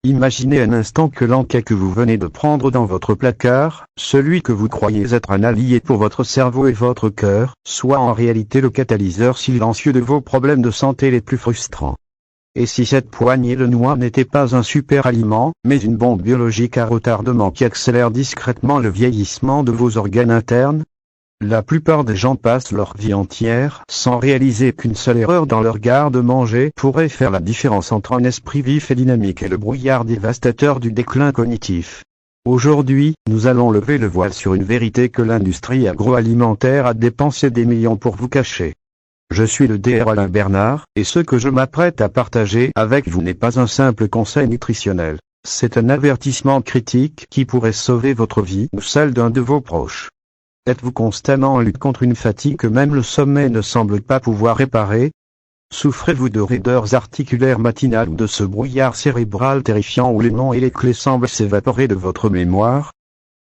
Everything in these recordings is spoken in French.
Imaginez un instant que l'encas que vous venez de prendre dans votre placard, celui que vous croyez être un allié pour votre cerveau et votre cœur, soit en réalité le catalyseur silencieux de vos problèmes de santé les plus frustrants. Et si cette poignée de noix n'était pas un super aliment, mais une bombe biologique à retardement qui accélère discrètement le vieillissement de vos organes internes? La plupart des gens passent leur vie entière sans réaliser qu'une seule erreur dans leur garde-manger pourrait faire la différence entre un esprit vif et dynamique et le brouillard dévastateur du déclin cognitif. Aujourd'hui, nous allons lever le voile sur une vérité que l'industrie agroalimentaire a dépensé des millions pour vous cacher. Je suis le Dr Alain Bernard, et ce que je m'apprête à partager avec vous n'est pas un simple conseil nutritionnel. C'est un avertissement critique qui pourrait sauver votre vie ou celle d'un de vos proches. Êtes-vous constamment en lutte contre une fatigue que même le sommeil ne semble pas pouvoir réparer? Souffrez-vous de raideurs articulaires matinales ou de ce brouillard cérébral terrifiant où les noms et les clés semblent s'évaporer de votre mémoire?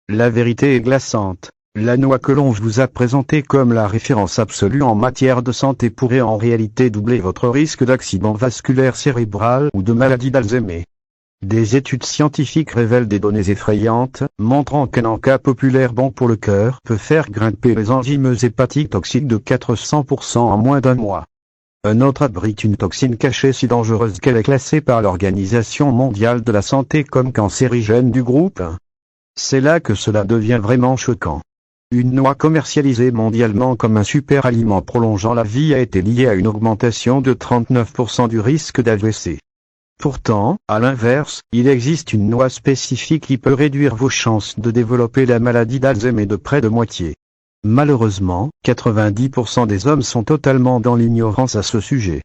La vérité est glaçante. La noix que l'on vous a présentée comme la référence absolue en matière de santé pourrait en réalité doubler votre risque d'accident vasculaire cérébral ou de maladie d'Alzheimer. Des études scientifiques révèlent des données effrayantes, montrant qu'un encas populaire bon pour le cœur peut faire grimper les enzymes hépatiques toxiques de 400% en moins d'un mois. Un autre abrite une toxine cachée si dangereuse qu'elle est classée par l'Organisation mondiale de la santé comme cancérigène du groupe 1. C'est là que cela devient vraiment choquant. Une noix commercialisée mondialement comme un super aliment prolongeant la vie a été liée à une augmentation de 39% du risque d'AVC. Pourtant, à l'inverse, il existe une noix spécifique qui peut réduire vos chances de développer la maladie d'Alzheimer de près de moitié. Malheureusement, 90% des hommes sont totalement dans l'ignorance à ce sujet.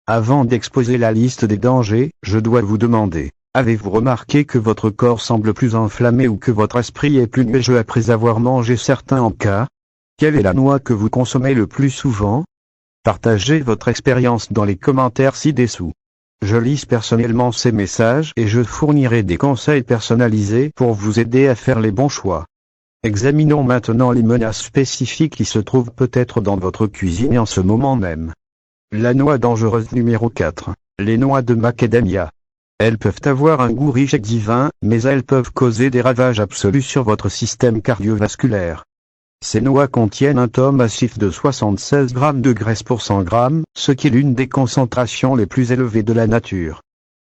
Avant d'exposer la liste des dangers, je dois vous demander, avez-vous remarqué que votre corps semble plus enflammé ou que votre esprit est plus nuageux après avoir mangé certains encas? Quelle est la noix que vous consommez le plus souvent? Partagez votre expérience dans les commentaires ci-dessous. Je lis personnellement ces messages et je fournirai des conseils personnalisés pour vous aider à faire les bons choix. Examinons maintenant les menaces spécifiques qui se trouvent peut-être dans votre cuisine en ce moment même. La noix dangereuse numéro 4. Les noix de macadamia. Elles peuvent avoir un goût riche et divin, mais elles peuvent causer des ravages absolus sur votre système cardiovasculaire. Ces noix contiennent un taux massif de 76 grammes de graisse pour 100 grammes, ce qui est l'une des concentrations les plus élevées de la nature.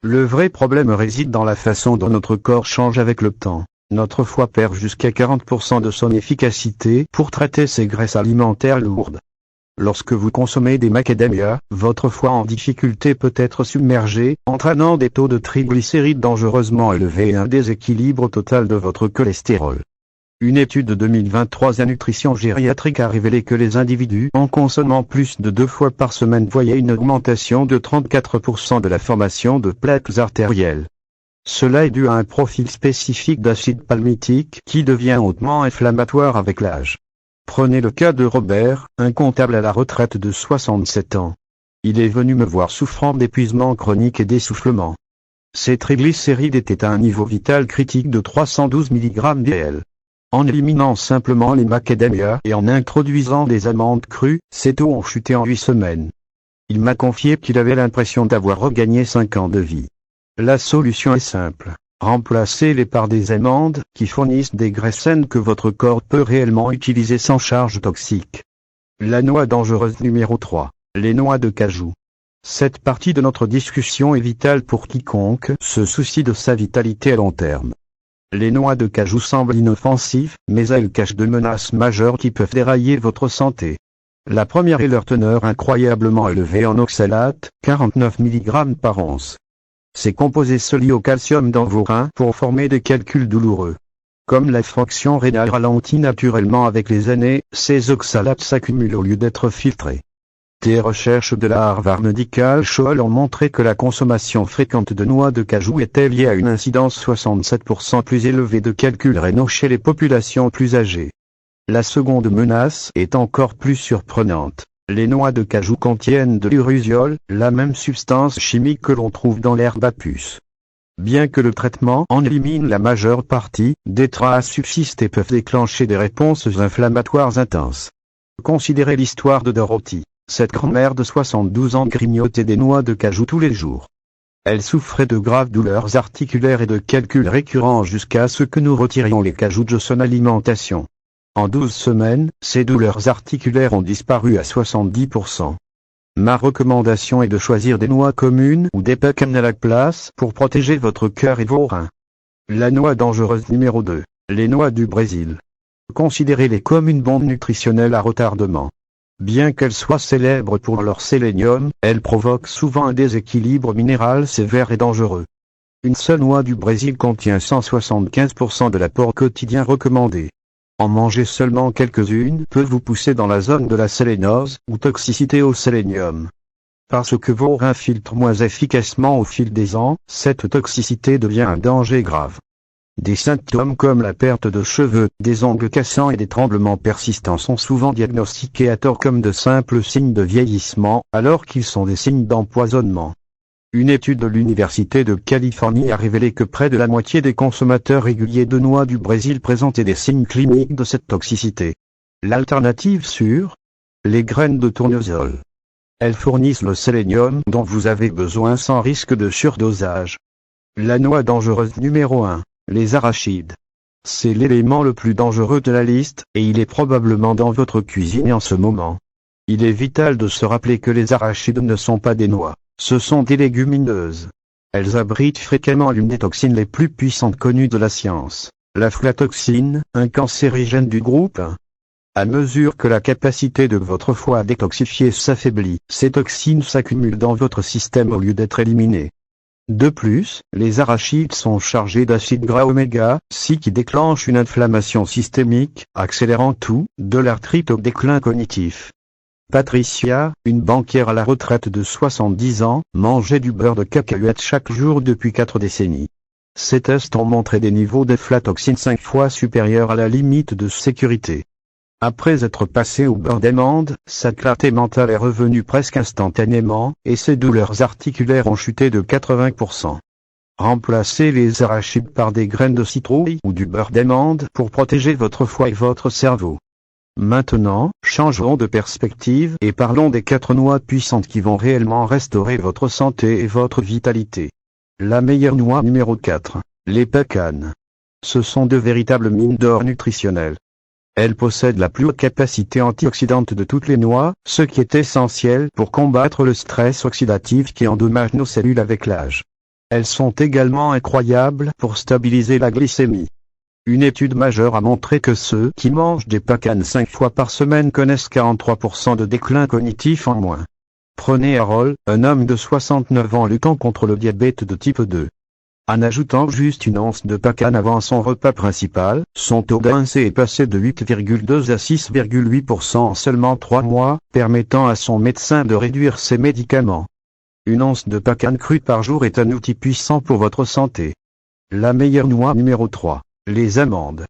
Le vrai problème réside dans la façon dont notre corps change avec le temps. Notre foie perd jusqu'à 40% de son efficacité pour traiter ces graisses alimentaires lourdes. Lorsque vous consommez des macadamias, votre foie en difficulté peut être submergé, entraînant des taux de triglycérides dangereusement élevés et un déséquilibre total de votre cholestérol. Une étude de 2023 à Nutrition Gériatrique a révélé que les individus en consommant plus de 2 fois par semaine voyaient une augmentation de 34% de la formation de plaques artérielles. Cela est dû à un profil spécifique d'acide palmitique qui devient hautement inflammatoire avec l'âge. Prenez le cas de Robert, un comptable à la retraite de 67 ans. Il est venu me voir souffrant d'épuisement chronique et d'essoufflement. Ses triglycérides étaient à un niveau vital critique de 312 mg/dl. En éliminant simplement les macadamias et en introduisant des amandes crues, ses taux ont chuté en 8 semaines. Il m'a confié qu'il avait l'impression d'avoir regagné 5 ans de vie. La solution est simple. Remplacez-les par des amandes, qui fournissent des graisses saines que votre corps peut réellement utiliser sans charge toxique. La noix dangereuse numéro 3. Les noix de cajou. Cette partie de notre discussion est vitale pour quiconque se soucie de sa vitalité à long terme. Les noix de cajou semblent inoffensives, mais elles cachent de menaces majeures qui peuvent dérailler votre santé. La première est leur teneur incroyablement élevée en oxalate, 49 mg par once. Ces composés se lient au calcium dans vos reins pour former des calculs douloureux. Comme la fonction rénale ralentit naturellement avec les années, ces oxalates s'accumulent au lieu d'être filtrés. Des recherches de la Harvard Medical School ont montré que la consommation fréquente de noix de cajou était liée à une incidence 67% plus élevée de calculs rénaux chez les populations plus âgées. La seconde menace est encore plus surprenante. Les noix de cajou contiennent de l'urushiol, la même substance chimique que l'on trouve dans l'herbe à puce. Bien que le traitement en élimine la majeure partie, des traces subsistent et peuvent déclencher des réponses inflammatoires intenses. Considérez l'histoire de Dorothy. Cette grand-mère de 72 ans grignotait des noix de cajou tous les jours. Elle souffrait de graves douleurs articulaires et de calculs récurrents jusqu'à ce que nous retirions les cajous de son alimentation. En 12 semaines, ces douleurs articulaires ont disparu à 70%. Ma recommandation est de choisir des noix communes ou des pecans à la place pour protéger votre cœur et vos reins. La noix dangereuse numéro 2. Les noix du Brésil. Considérez-les comme une bombe nutritionnelle à retardement. Bien qu'elles soient célèbres pour leur sélénium, elles provoquent souvent un déséquilibre minéral sévère et dangereux. Une seule noix du Brésil contient 175% de l'apport quotidien recommandé. En manger seulement quelques-unes peut vous pousser dans la zone de la sélénose, ou toxicité au sélénium. Parce que vos reins filtrent moins efficacement au fil des ans, cette toxicité devient un danger grave. Des symptômes comme la perte de cheveux, des ongles cassants et des tremblements persistants sont souvent diagnostiqués à tort comme de simples signes de vieillissement, alors qu'ils sont des signes d'empoisonnement. Une étude de l'Université de Californie a révélé que près de la moitié des consommateurs réguliers de noix du Brésil présentaient des signes cliniques de cette toxicité. L'alternative sûre ? Les graines de tournesol. Elles fournissent le sélénium dont vous avez besoin sans risque de surdosage. La noix dangereuse numéro 1. Les arachides. C'est l'élément le plus dangereux de la liste, et il est probablement dans votre cuisine en ce moment. Il est vital de se rappeler que les arachides ne sont pas des noix. Ce sont des légumineuses. Elles abritent fréquemment l'une des toxines les plus puissantes connues de la science, l'aflatoxine, un cancérigène du groupe 1. À mesure que la capacité de votre foie à détoxifier s'affaiblit, ces toxines s'accumulent dans votre système au lieu d'être éliminées. De plus, les arachides sont chargés d'acides gras oméga 6 qui déclenchent une inflammation systémique, accélérant tout, de l'arthrite au déclin cognitif. Patricia, une banquière à la retraite de 70 ans, mangeait du beurre de cacahuète chaque jour depuis 4 décennies. Ces tests ont montré des niveaux d'aflatoxine 5 fois supérieurs à la limite de sécurité. Après être passée au beurre d'amande, sa clarté mentale est revenue presque instantanément, et ses douleurs articulaires ont chuté de 80%. Remplacez les arachides par des graines de citrouille ou du beurre d'amande pour protéger votre foie et votre cerveau. Maintenant, changeons de perspective et parlons des 4 noix puissantes qui vont réellement restaurer votre santé et votre vitalité. La meilleure noix numéro 4. Les pecans. Ce sont de véritables mines d'or nutritionnelles. Elles possèdent la plus haute capacité antioxydante de toutes les noix, ce qui est essentiel pour combattre le stress oxydatif qui endommage nos cellules avec l'âge. Elles sont également incroyables pour stabiliser la glycémie. Une étude majeure a montré que ceux qui mangent des pecans 5 fois par semaine connaissent 43% de déclin cognitif en moins. Prenez Harold, un homme de 69 ans luttant contre le diabète de type 2. En ajoutant juste une once de pecans avant son repas principal, son taux d'ANC est passé de 8,2 à 6,8% en seulement 3 mois, permettant à son médecin de réduire ses médicaments. Une once de pecans crus par jour est un outil puissant pour votre santé. La meilleure noix numéro 3. Les amandes.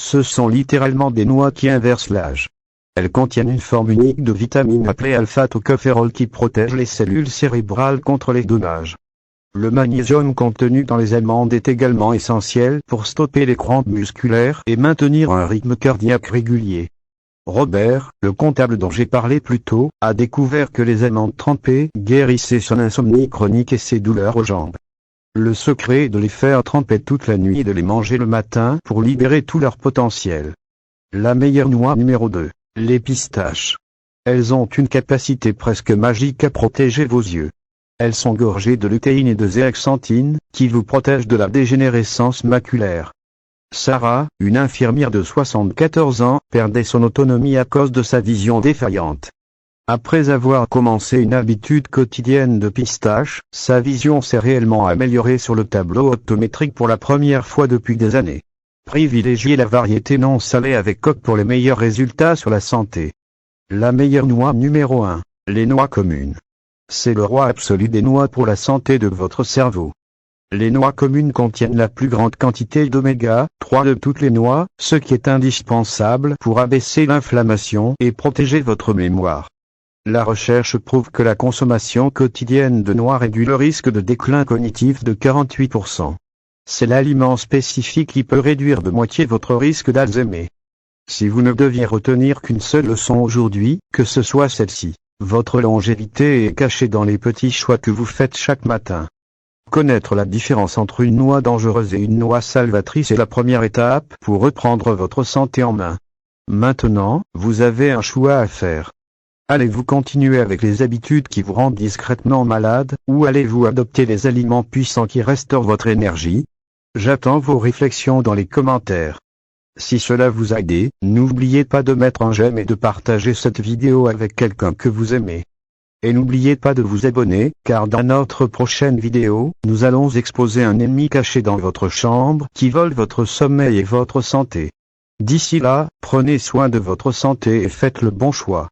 Ce sont littéralement des noix qui inversent l'âge. Elles contiennent une forme unique de vitamine appelée alpha-tocopherol qui protège les cellules cérébrales contre les dommages. Le magnésium contenu dans les amandes est également essentiel pour stopper les crampes musculaires et maintenir un rythme cardiaque régulier. Robert, le comptable dont j'ai parlé plus tôt, a découvert que les amandes trempées guérissaient son insomnie chronique et ses douleurs aux jambes. Le secret est de les faire tremper toute la nuit et de les manger le matin pour libérer tout leur potentiel. La meilleure noix numéro 2. Les pistaches. Elles ont une capacité presque magique à protéger vos yeux. Elles sont gorgées de lutéine et de zéaxanthine, qui vous protègent de la dégénérescence maculaire. Sarah, une infirmière de 74 ans, perdait son autonomie à cause de sa vision défaillante. Après avoir commencé une habitude quotidienne de pistaches, sa vision s'est réellement améliorée sur le tableau optométrique pour la première fois depuis des années. Privilégiez la variété non salée avec coque pour les meilleurs résultats sur la santé. La meilleure noix numéro 1. Les noix communes. C'est le roi absolu des noix pour la santé de votre cerveau. Les noix communes contiennent la plus grande quantité d'oméga 3 de toutes les noix, ce qui est indispensable pour abaisser l'inflammation et protéger votre mémoire. La recherche prouve que la consommation quotidienne de noix réduit le risque de déclin cognitif de 48%. C'est l'aliment spécifique qui peut réduire de moitié votre risque d'Alzheimer. Si vous ne deviez retenir qu'une seule leçon aujourd'hui, que ce soit celle-ci. Votre longévité est cachée dans les petits choix que vous faites chaque matin. Connaître la différence entre une noix dangereuse et une noix salvatrice est la première étape pour reprendre votre santé en main. Maintenant, vous avez un choix à faire. Allez-vous continuer avec les habitudes qui vous rendent discrètement malade, ou allez-vous adopter les aliments puissants qui restaurent votre énergie? J'attends vos réflexions dans les commentaires. Si cela vous a aidé, n'oubliez pas de mettre un j'aime et de partager cette vidéo avec quelqu'un que vous aimez. Et n'oubliez pas de vous abonner, car dans notre prochaine vidéo, nous allons exposer un ennemi caché dans votre chambre qui vole votre sommeil et votre santé. D'ici là, prenez soin de votre santé et faites le bon choix.